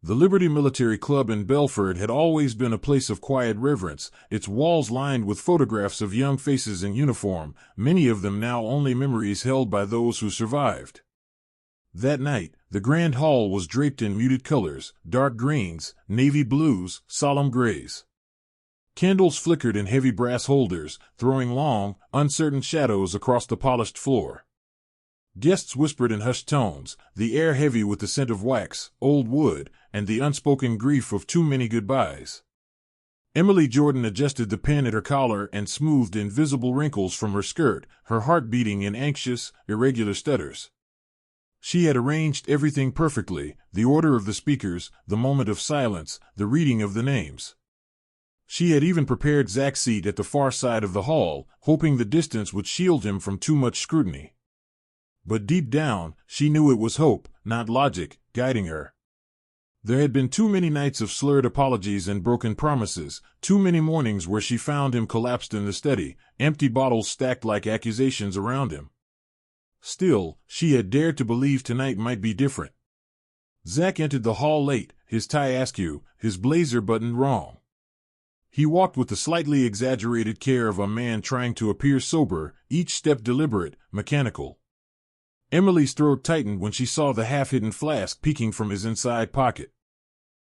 The Liberty Military Club in Belford had always been a place of quiet reverence, its walls lined with photographs of young faces in uniform, many of them now only memories held by those who survived. That night, the grand hall was draped in muted colors, dark greens, navy blues, solemn grays. Candles flickered in heavy brass holders, throwing long, uncertain shadows across the polished floor. Guests whispered in hushed tones, the air heavy with the scent of wax, old wood, and the unspoken grief of too many goodbyes. Emily Jordan adjusted the pin at her collar and smoothed invisible wrinkles from her skirt, her heart beating in anxious, irregular stutters. She had arranged everything perfectly, the order of the speakers, the moment of silence, the reading of the names. She had even prepared Zach's seat at the far side of the hall, hoping the distance would shield him from too much scrutiny. But deep down, she knew it was hope, not logic, guiding her. There had been too many nights of slurred apologies and broken promises, too many mornings where she found him collapsed in the study, empty bottles stacked like accusations around him. Still, she had dared to believe tonight might be different. Zach entered the hall late, his tie askew, his blazer buttoned wrong. He walked with the slightly exaggerated care of a man trying to appear sober, each step deliberate, mechanical. Emily's throat tightened when she saw the half-hidden flask peeking from his inside pocket.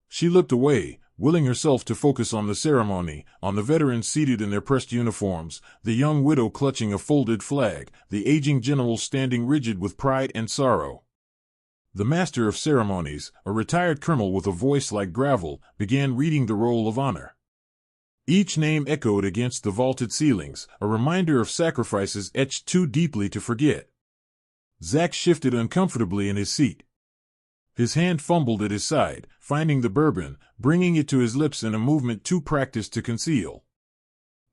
She looked away, willing herself to focus on the ceremony, on the veterans seated in their pressed uniforms, the young widow clutching a folded flag, the aging general standing rigid with pride and sorrow. The master of ceremonies, a retired colonel with a voice like gravel, began reading the roll of honor. Each name echoed against the vaulted ceilings, a reminder of sacrifices etched too deeply to forget. Zach shifted uncomfortably in his seat. His hand fumbled at his side, finding the bourbon, bringing it to his lips in a movement too practiced to conceal.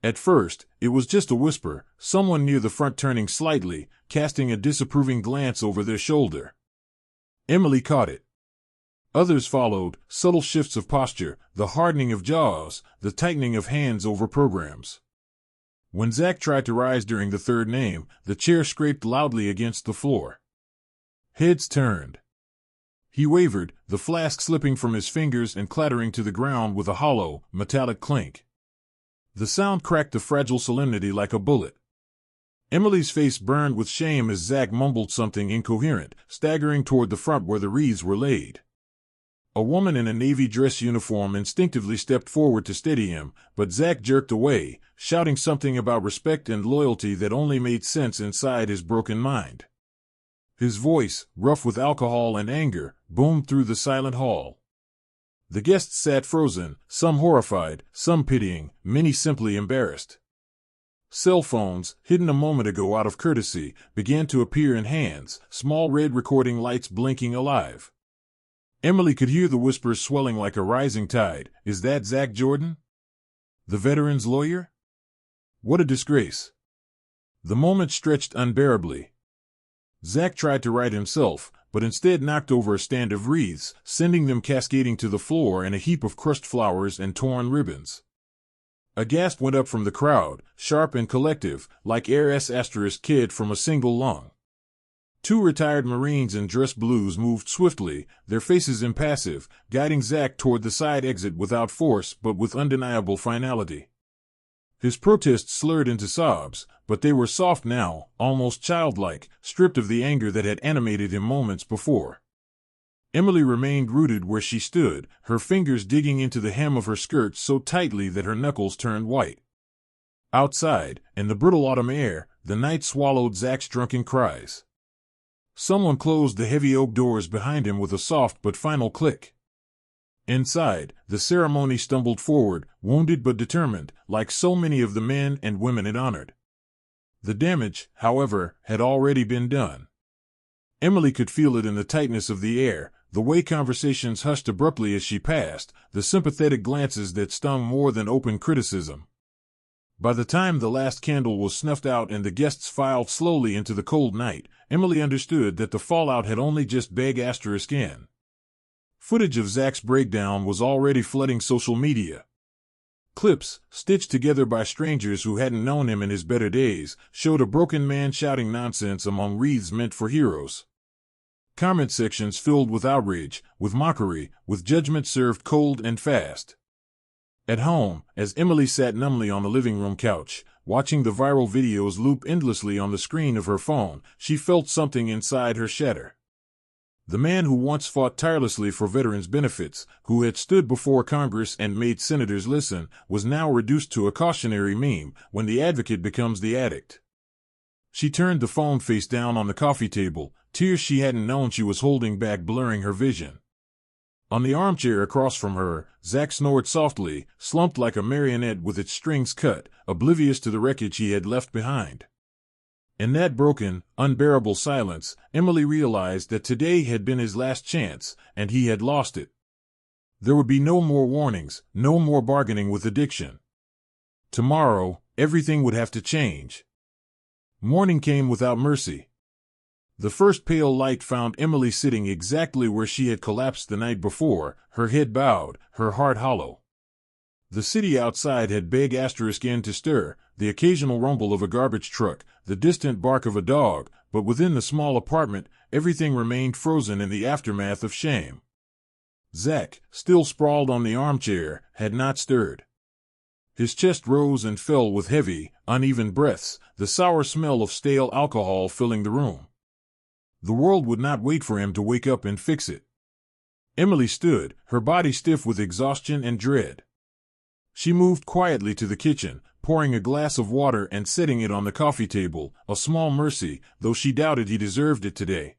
At first, it was just a whisper, someone near the front turning slightly, casting a disapproving glance over their shoulder. Emily caught it. Others followed, subtle shifts of posture, the hardening of jaws, the tightening of hands over programs. When Zach tried to rise during the third name, the chair scraped loudly against the floor. Heads turned. He wavered, the flask slipping from his fingers and clattering to the ground with a hollow, metallic clink. The sound cracked the fragile solemnity like a bullet. Emily's face burned with shame as Zach mumbled something incoherent, staggering toward the front where the wreaths were laid. A woman in a navy dress uniform instinctively stepped forward to steady him, but Zach jerked away, shouting something about respect and loyalty that only made sense inside his broken mind. His voice, rough with alcohol and anger, boomed through the silent hall. The guests sat frozen, some horrified, some pitying, many simply embarrassed. Cell phones, hidden a moment ago out of courtesy, began to appear in hands, small red recording lights blinking alive. Emily could hear the whispers swelling like a rising tide. Is that Zach Jordan? The veteran's lawyer? What a disgrace. The moment stretched unbearably. Zach tried to right himself, but instead knocked over a stand of wreaths, sending them cascading to the floor and a heap of crushed flowers and torn ribbons. A gasp went up from the crowd, sharp and collective, like air kid from a single lung. Two retired Marines in dress blues moved swiftly, their faces impassive, guiding Zach toward the side exit without force but with undeniable finality. His protests slurred into sobs, but they were soft now, almost childlike, stripped of the anger that had animated him moments before. Emily remained rooted where she stood, her fingers digging into the hem of her skirt so tightly that her knuckles turned white. Outside, in the brittle autumn air, the night swallowed Zach's drunken cries. Someone closed the heavy oak doors behind him with a soft but final click. Inside, the ceremony stumbled forward, wounded but determined, like so many of the men and women it honored. The damage, however, had already been done. Emily could feel it in the tightness of the air, the way conversations hushed abruptly as she passed, the sympathetic glances that stung more than open criticism. By the time the last candle was snuffed out and the guests filed slowly into the cold night, Emily understood that the fallout had only just begun. Footage of Zach's breakdown was already flooding social media. Clips, stitched together by strangers who hadn't known him in his better days, showed a broken man shouting nonsense among wreaths meant for heroes. Comment sections filled with outrage, with mockery, with judgment served cold and fast. At home, as Emily sat numbly on the living room couch, watching the viral videos loop endlessly on the screen of her phone, she felt something inside her shatter. The man who once fought tirelessly for veterans' benefits, who had stood before Congress and made senators listen, was now reduced to a cautionary meme when the advocate becomes the addict. She turned the phone face down on the coffee table, tears she hadn't known she was holding back blurring her vision. On the armchair across from her, Zach snored softly, slumped like a marionette with its strings cut, oblivious to the wreckage he had left behind. In that broken, unbearable silence, Emily realized that today had been his last chance, and he had lost it. There would be no more warnings, no more bargaining with addiction. Tomorrow, everything would have to change. Morning came without mercy. The first pale light found Emily sitting exactly where she had collapsed the night before, her head bowed, her heart hollow. The city outside had begun to stir, the occasional rumble of a garbage truck, the distant bark of a dog, but within the small apartment, everything remained frozen in the aftermath of shame. Zach, still sprawled on the armchair, had not stirred. His chest rose and fell with heavy, uneven breaths, the sour smell of stale alcohol filling the room. The world would not wait for him to wake up and fix it. Emily stood, her body stiff with exhaustion and dread. She moved quietly to the kitchen, pouring a glass of water and setting it on the coffee table, a small mercy, though she doubted he deserved it today.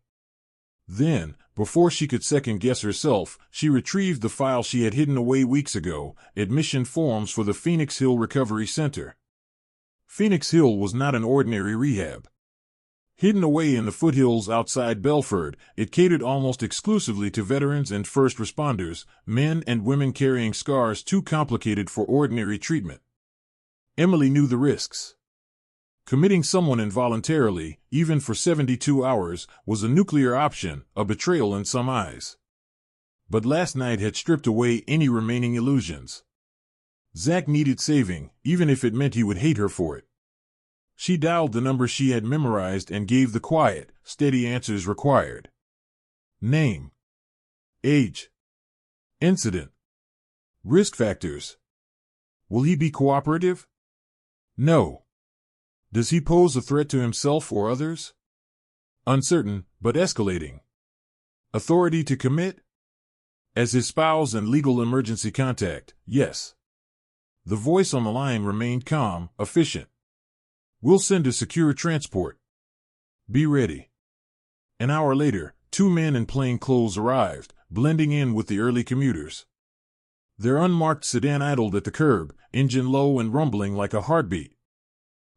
Then, before she could second-guess herself, she retrieved the file she had hidden away weeks ago, admission forms for the Phoenix Hill Recovery Center. Phoenix Hill was not an ordinary rehab. Hidden away in the foothills outside Belford, it catered almost exclusively to veterans and first responders, men and women carrying scars too complicated for ordinary treatment. Emily knew the risks. Committing someone involuntarily, even for 72 hours, was a nuclear option, a betrayal in some eyes. But last night had stripped away any remaining illusions. Zach needed saving, even if it meant he would hate her for it. She dialed the number she had memorized and gave the quiet, steady answers required. Name. Age. Incident. Risk factors. Will he be cooperative? No. Does he pose a threat to himself or others? Uncertain, but escalating. Authority to commit? As his spouse and legal emergency contact, yes. The voice on the line remained calm, efficient. We'll send a secure transport. Be ready. An hour later, 2 men in plain clothes arrived, blending in with the early commuters. Their unmarked sedan idled at the curb, engine low and rumbling like a heartbeat.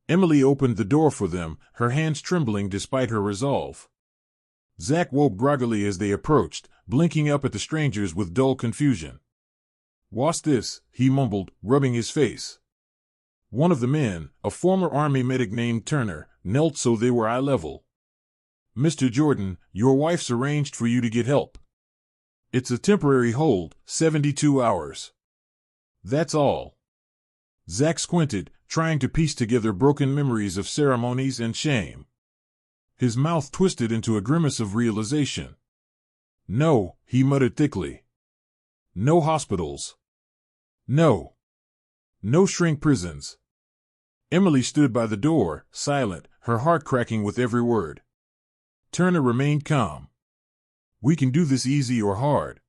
Emily opened the door for them, her hands trembling despite her resolve. Zach woke groggily as they approached, blinking up at the strangers with dull confusion. "What's this?" he mumbled, rubbing his face. One of the men, a former Army medic named Turner, knelt so they were eye level. "Mr. Jordan, your wife's arranged for you to get help. It's a temporary hold, 72 hours. That's all." Zach squinted, trying to piece together broken memories of ceremonies and shame. His mouth twisted into a grimace of realization. "No," he muttered thickly. "No hospitals. No. No shrink prisons." Emily stood by the door, silent, her heart cracking with every word. Turner remained calm. "We can do this easy or hard.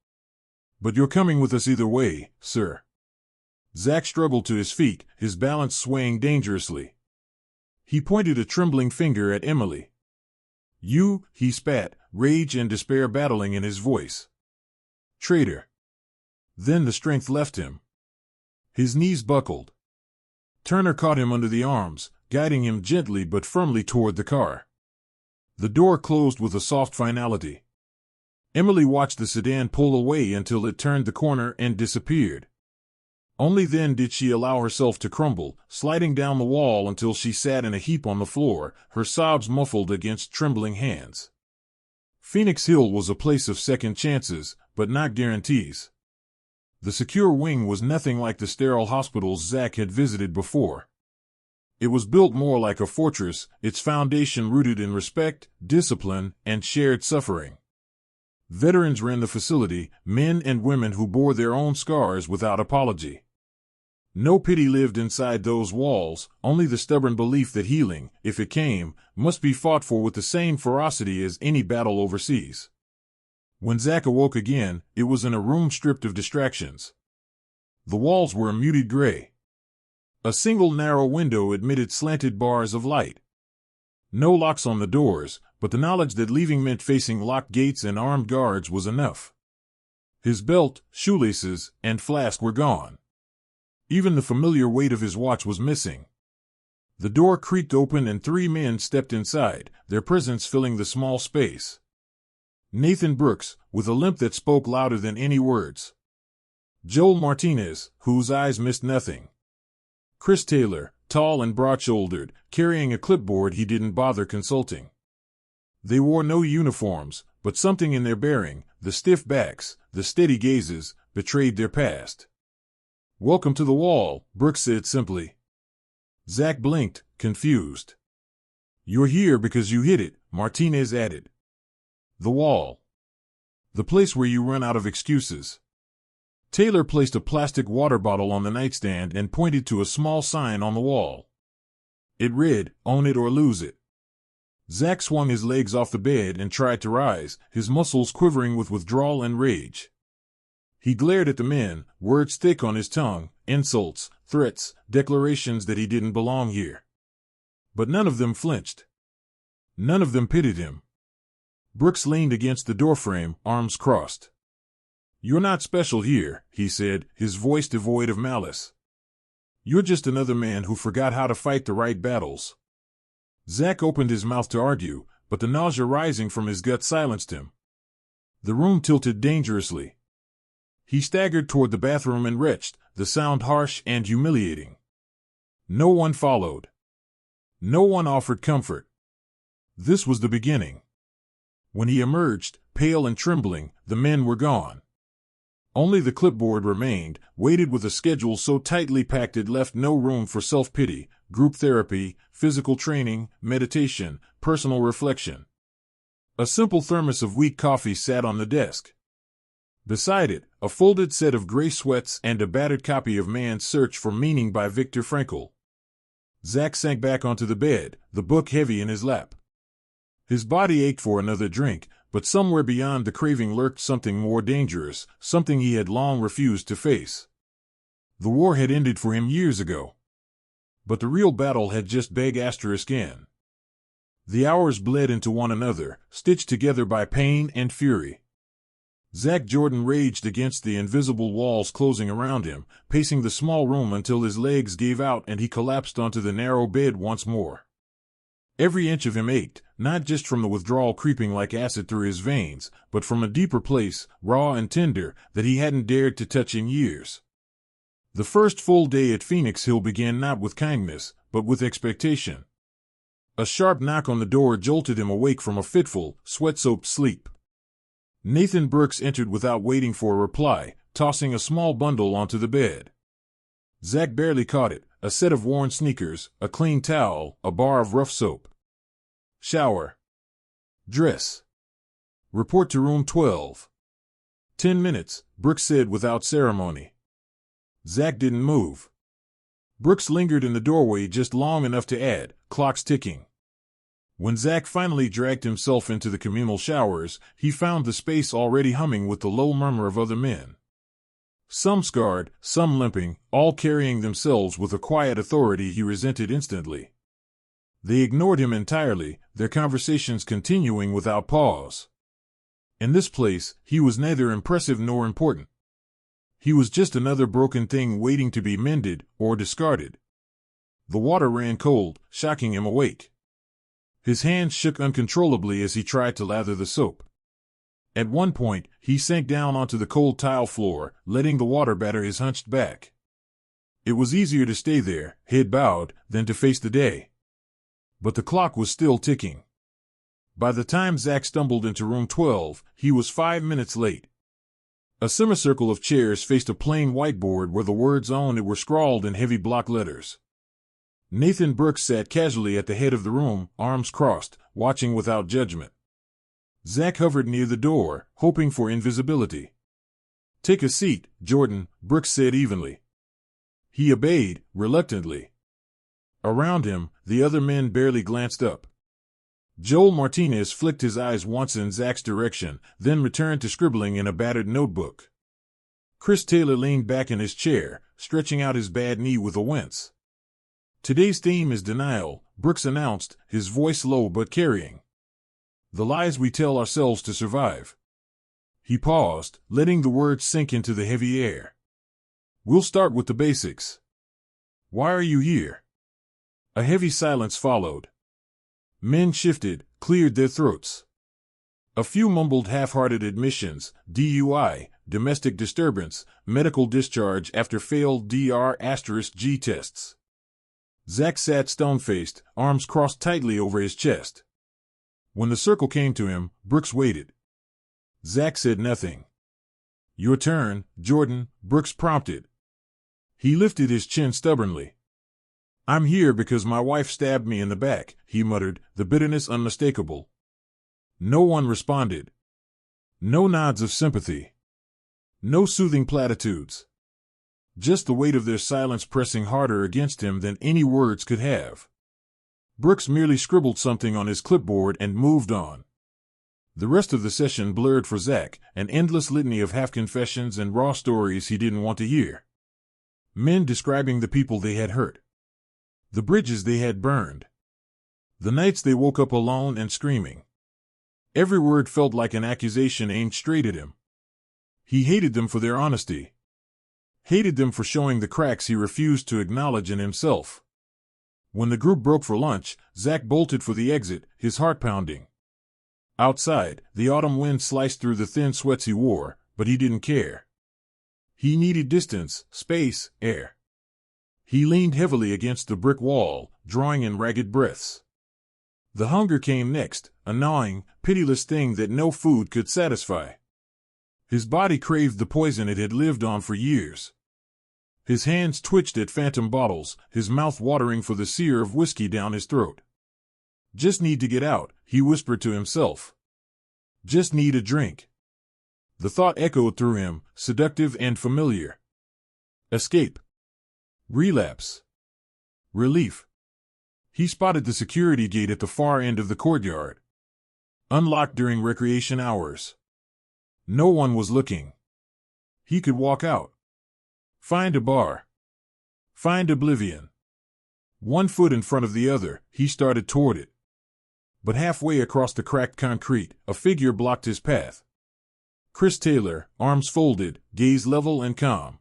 But you're coming with us either way, sir." Zach struggled to his feet, his balance swaying dangerously. He pointed a trembling finger at Emily. "You," he spat, rage and despair battling in his voice. "Traitor." Then the strength left him. His knees buckled. Turner caught him under the arms, guiding him gently but firmly toward the car. The door closed with a soft finality. Emily watched the sedan pull away until it turned the corner and disappeared. Only then did she allow herself to crumble, sliding down the wall until she sat in a heap on the floor, her sobs muffled against trembling hands. Phoenix Hill was a place of second chances, but not guarantees. The secure wing was nothing like the sterile hospitals Zach had visited before. It was built more like a fortress, its foundation rooted in respect, discipline, and shared suffering. Veterans ran the facility, men and women who bore their own scars without apology. No pity lived inside those walls, only the stubborn belief that healing, if it came, must be fought for with the same ferocity as any battle overseas. When Zach awoke again, it was in a room stripped of distractions. The walls were a muted gray. A single narrow window admitted slanted bars of light. No locks on the doors, but the knowledge that leaving meant facing locked gates and armed guards was enough. His belt, shoelaces, and flask were gone. Even the familiar weight of his watch was missing. The door creaked open and 3 men stepped inside, their presence filling the small space. Nathan Brooks, with a limp that spoke louder than any words. Joel Martinez, whose eyes missed nothing. Chris Taylor, tall and broad-shouldered, carrying a clipboard he didn't bother consulting. They wore no uniforms, but something in their bearing, the stiff backs, the steady gazes, betrayed their past. "Welcome to the wall," Brooks said simply. Zach blinked, confused. "You're here because you hit it," Martinez added. "The wall. The place where you run out of excuses." Taylor placed a plastic water bottle on the nightstand and pointed to a small sign on the wall. It read, "Own it or lose it." Zach swung his legs off the bed and tried to rise, his muscles quivering with withdrawal and rage. He glared at the men, words thick on his tongue, insults, threats, declarations that he didn't belong here. But none of them flinched. None of them pitied him. Brooks leaned against the doorframe, arms crossed. "You're not special here," he said, his voice devoid of malice. "You're just another man who forgot how to fight the right battles." Zach opened his mouth to argue, but the nausea rising from his gut silenced him. The room tilted dangerously. He staggered toward the bathroom and retched, the sound harsh and humiliating. No one followed. No one offered comfort. This was the beginning. When he emerged, pale and trembling, the men were gone. Only the clipboard remained, weighted with a schedule so tightly packed it left no room for self-pity, group therapy, physical training, meditation, personal reflection. A simple thermos of weak coffee sat on the desk. Beside it, a folded set of gray sweats and a battered copy of Man's Search for Meaning by Viktor Frankl. Zach sank back onto the bed, the book heavy in his lap. His body ached for another drink, but somewhere beyond the craving lurked something more dangerous, something he had long refused to face. The war had ended for him years ago. But the real battle had just begun. The hours bled into one another, stitched together by pain and fury. Zach Jordan raged against the invisible walls closing around him, pacing the small room until his legs gave out and he collapsed onto the narrow bed once more. Every inch of him ached, not just from the withdrawal creeping like acid through his veins, but from a deeper place, raw and tender, that he hadn't dared to touch in years. The first full day at Phoenix Hill began not with kindness, but with expectation. A sharp knock on the door jolted him awake from a fitful, sweat-soaked sleep. Nathan Brooks entered without waiting for a reply, tossing a small bundle onto the bed. Zach barely caught it, a set of worn sneakers, a clean towel, a bar of rough soap. "Shower. Dress. Report to room 12. 10 minutes, Brooks said without ceremony. Zach didn't move. Brooks lingered in the doorway just long enough to add, "Clock's ticking." When Zach finally dragged himself into the communal showers, he found the space already humming with the low murmur of other men. Some scarred, some limping, all carrying themselves with a quiet authority he resented instantly. They ignored him entirely, their conversations continuing without pause. In this place, he was neither impressive nor important. He was just another broken thing waiting to be mended or discarded. The water ran cold, shocking him awake. His hands shook uncontrollably as he tried to lather the soap. At one point, he sank down onto the cold tile floor, letting the water batter his hunched back. It was easier to stay there, head bowed, than to face the day. But the clock was still ticking. By the time Zach stumbled into room 12, he was 5 minutes late. A semicircle of chairs faced a plain whiteboard where the words on it were scrawled in heavy block letters. Nathan Brooks sat casually at the head of the room, arms crossed, watching without judgment. Zach hovered near the door, hoping for invisibility. "Take a seat, Jordan," Brooks said evenly. He obeyed, reluctantly. Around him, the other men barely glanced up. Joel Martinez flicked his eyes once in Zach's direction, then returned to scribbling in a battered notebook. Chris Taylor leaned back in his chair, stretching out his bad knee with a wince. "Today's theme is denial," Brooks announced, his voice low but carrying. "The lies we tell ourselves to survive." He paused, letting the words sink into the heavy air. "We'll start with the basics. Why are you here?" A heavy silence followed. Men shifted, cleared their throats. A few mumbled half-hearted admissions: DUI, domestic disturbance, medical discharge after failed DR*G tests. Zach sat stone-faced, arms crossed tightly over his chest. When the circle came to him, Brooks waited. Zach said nothing. "Your turn, Jordan," Brooks prompted. He lifted his chin stubbornly. "I'm here because my wife stabbed me in the back," he muttered, the bitterness unmistakable. No one responded. No nods of sympathy. No soothing platitudes. Just the weight of their silence pressing harder against him than any words could have. Brooks merely scribbled something on his clipboard and moved on. The rest of the session blurred for Zach, an endless litany of half-confessions and raw stories he didn't want to hear. Men describing the people they had hurt. The bridges they had burned. The nights they woke up alone and screaming. Every word felt like an accusation aimed straight at him. He hated them for their honesty. Hated them for showing the cracks he refused to acknowledge in himself. When the group broke for lunch, Zach bolted for the exit, his heart pounding. Outside, the autumn wind sliced through the thin sweats he wore, but he didn't care. He needed distance, space, air. He leaned heavily against the brick wall, drawing in ragged breaths. The hunger came next, a gnawing, pitiless thing that no food could satisfy. His body craved the poison it had lived on for years. His hands twitched at phantom bottles, his mouth watering for the sear of whiskey down his throat. "Just need to get out," he whispered to himself. "Just need a drink." The thought echoed through him, seductive and familiar. Escape. Relapse. Relief. He spotted the security gate at the far end of the courtyard. Unlocked during recreation hours. No one was looking. He could walk out. Find a bar. Find oblivion. One foot in front of the other, he started toward it. But halfway across the cracked concrete, a figure blocked his path. Chris Taylor, arms folded, gaze level and calm.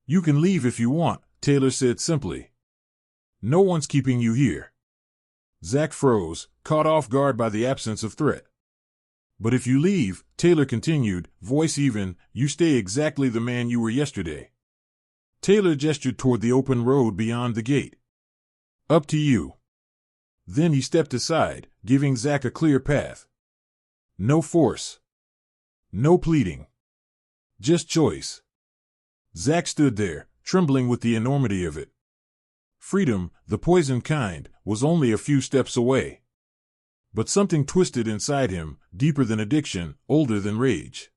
"You can leave if you want," Taylor said simply. "No one's keeping you here." Zach froze, caught off guard by the absence of threat. "But if you leave," Taylor continued, voice even, "you stay exactly the man you were yesterday." Taylor gestured toward the open road beyond the gate. "Up to you." Then he stepped aside, giving Zach a clear path. No force. No pleading. Just choice. Zach stood there, trembling with the enormity of it. Freedom, the poisoned kind, was only a few steps away. But something twisted inside him, deeper than addiction, older than rage.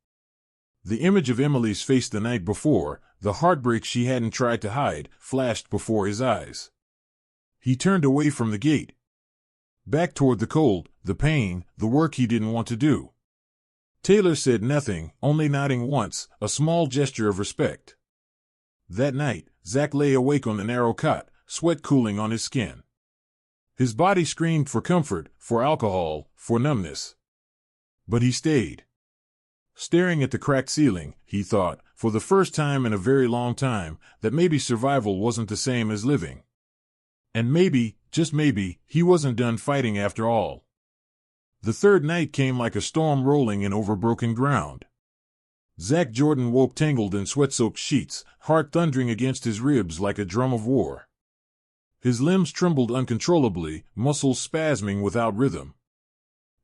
The image of Emily's face the night before, the heartbreak she hadn't tried to hide, flashed before his eyes. He turned away from the gate. Back toward the cold, the pain, the work he didn't want to do. Taylor said nothing, only nodding once, a small gesture of respect. That night, Zach lay awake on the narrow cot, sweat cooling on his skin. His body screamed for comfort, for alcohol, for numbness. But he stayed. Staring at the cracked ceiling, he thought, for the first time in a very long time, that maybe survival wasn't the same as living. And maybe, just maybe, he wasn't done fighting after all. The third night came like a storm rolling in over broken ground. Zach Jordan woke tangled in sweat-soaked sheets, heart thundering against his ribs like a drum of war. His limbs trembled uncontrollably, muscles spasming without rhythm.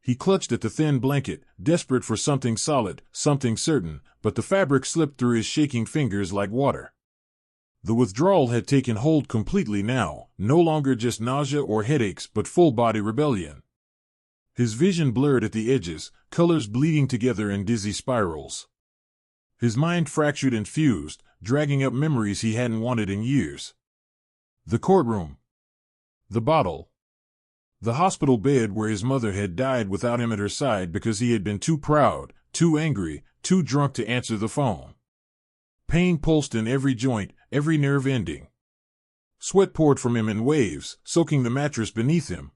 He clutched at the thin blanket, desperate for something solid, something certain, but the fabric slipped through his shaking fingers like water. The withdrawal had taken hold completely now, no longer just nausea or headaches but full-body rebellion. His vision blurred at the edges, colors bleeding together in dizzy spirals. His mind fractured and fused, dragging up memories he hadn't wanted in years. The courtroom. The bottle. The hospital bed where his mother had died without him at her side because he had been too proud, too angry, too drunk to answer the phone. Pain pulsed in every joint, every nerve ending. Sweat poured from him in waves, soaking the mattress beneath him.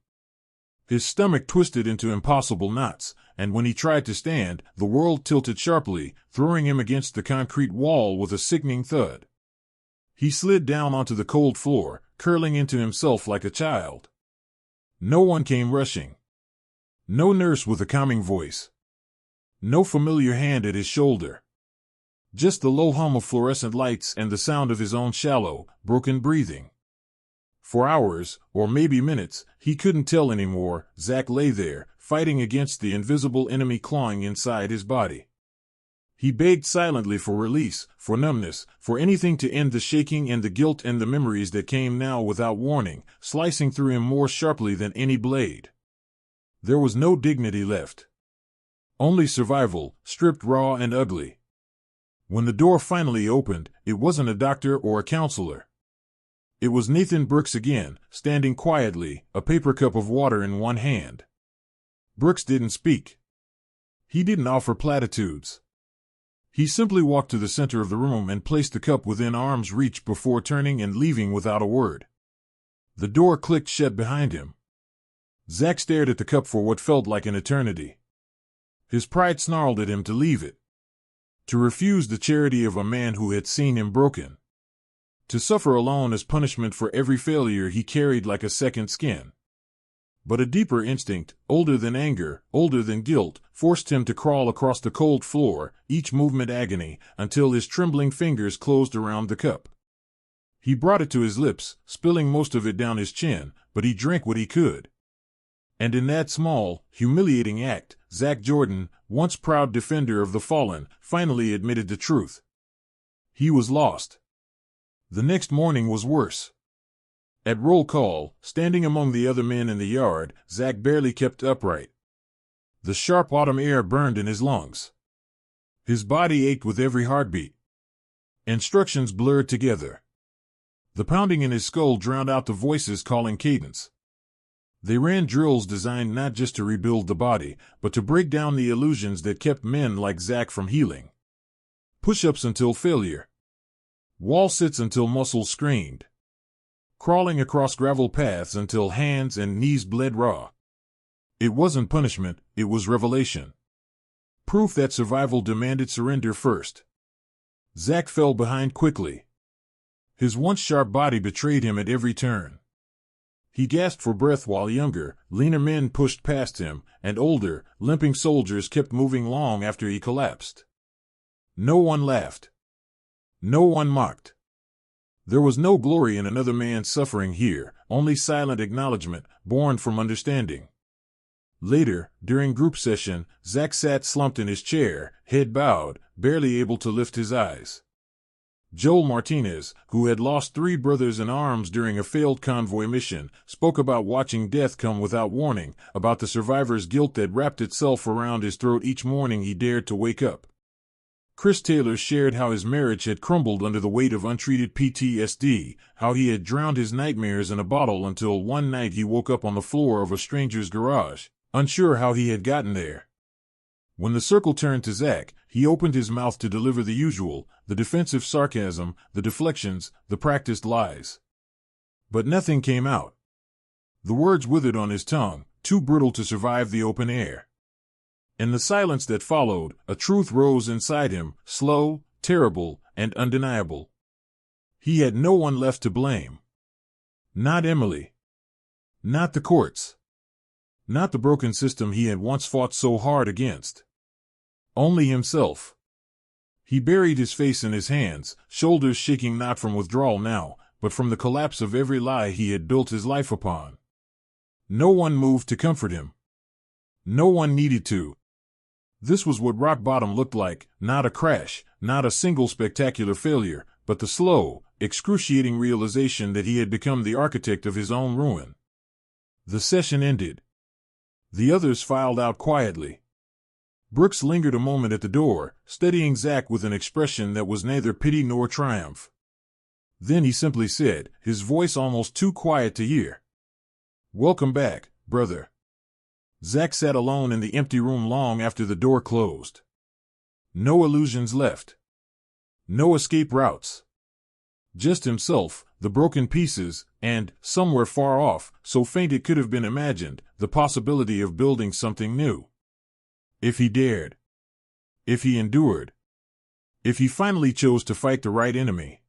His stomach twisted into impossible knots, and when he tried to stand, the world tilted sharply, throwing him against the concrete wall with a sickening thud. He slid down onto the cold floor, curling into himself like a child. No one came rushing. No nurse with a calming voice. No familiar hand at his shoulder. Just the low hum of fluorescent lights and the sound of his own shallow, broken breathing. For hours, or maybe minutes, he couldn't tell anymore, Zach lay there, fighting against the invisible enemy clawing inside his body. He begged silently for release, for numbness, for anything to end the shaking and the guilt and the memories that came now without warning, slicing through him more sharply than any blade. There was no dignity left. Only survival, stripped raw and ugly. When the door finally opened, it wasn't a doctor or a counselor. It was Nathan Brooks again, standing quietly, a paper cup of water in one hand. Brooks didn't speak. He didn't offer platitudes. He simply walked to the center of the room and placed the cup within arm's reach before turning and leaving without a word. The door clicked shut behind him. Zach stared at the cup for what felt like an eternity. His pride snarled at him to leave it. To refuse the charity of a man who had seen him broken. To suffer alone as punishment for every failure he carried like a second skin. But a deeper instinct, older than anger, older than guilt, forced him to crawl across the cold floor, each movement agony, until his trembling fingers closed around the cup. He brought it to his lips, spilling most of it down his chin, but he drank what he could. And in that small, humiliating act, Zach Jordan, once proud defender of the fallen, finally admitted the truth. He was lost. The next morning was worse. At roll call, standing among the other men in the yard, Zach barely kept upright. The sharp autumn air burned in his lungs. His body ached with every heartbeat. Instructions blurred together. The pounding in his skull drowned out the voices calling cadence. They ran drills designed not just to rebuild the body, but to break down the illusions that kept men like Zach from healing. Push-ups until failure. Wall sits until muscles screamed. Crawling across gravel paths until hands and knees bled raw. It wasn't punishment, it was revelation. Proof that survival demanded surrender first. Zach fell behind quickly. His once sharp body betrayed him at every turn. He gasped for breath while younger, leaner men pushed past him, and older, limping soldiers kept moving long after he collapsed. No one laughed. No one mocked. There was no glory in another man's suffering here, only silent acknowledgement, born from understanding. Later, during group session, Zach sat slumped in his chair, head bowed, barely able to lift his eyes. Joel Martinez, who had lost 3 brothers in arms during a failed convoy mission, spoke about watching death come without warning, about the survivor's guilt that wrapped itself around his throat each morning he dared to wake up. Chris Taylor shared how his marriage had crumbled under the weight of untreated PTSD, how he had drowned his nightmares in a bottle until one night he woke up on the floor of a stranger's garage, unsure how he had gotten there. When the circle turned to Zach, he opened his mouth to deliver the usual, the defensive sarcasm, the deflections, the practiced lies. But nothing came out. The words withered on his tongue, too brittle to survive the open air. In the silence that followed, a truth rose inside him, slow, terrible, and undeniable. He had no one left to blame. Not Emily. Not the courts. Not the broken system he had once fought so hard against. Only himself. He buried his face in his hands, shoulders shaking not from withdrawal now, but from the collapse of every lie he had built his life upon. No one moved to comfort him. No one needed to. This was what rock bottom looked like, not a crash, not a single spectacular failure, but the slow, excruciating realization that he had become the architect of his own ruin. The session ended. The others filed out quietly. Brooks lingered a moment at the door, studying Zack with an expression that was neither pity nor triumph. Then he simply said, his voice almost too quiet to hear, "Welcome back, brother." Zack sat alone in the empty room long after the door closed. No illusions left. No escape routes. Just himself, the broken pieces, and, somewhere far off, so faint it could have been imagined, the possibility of building something new. If he dared. If he endured. If he finally chose to fight the right enemy.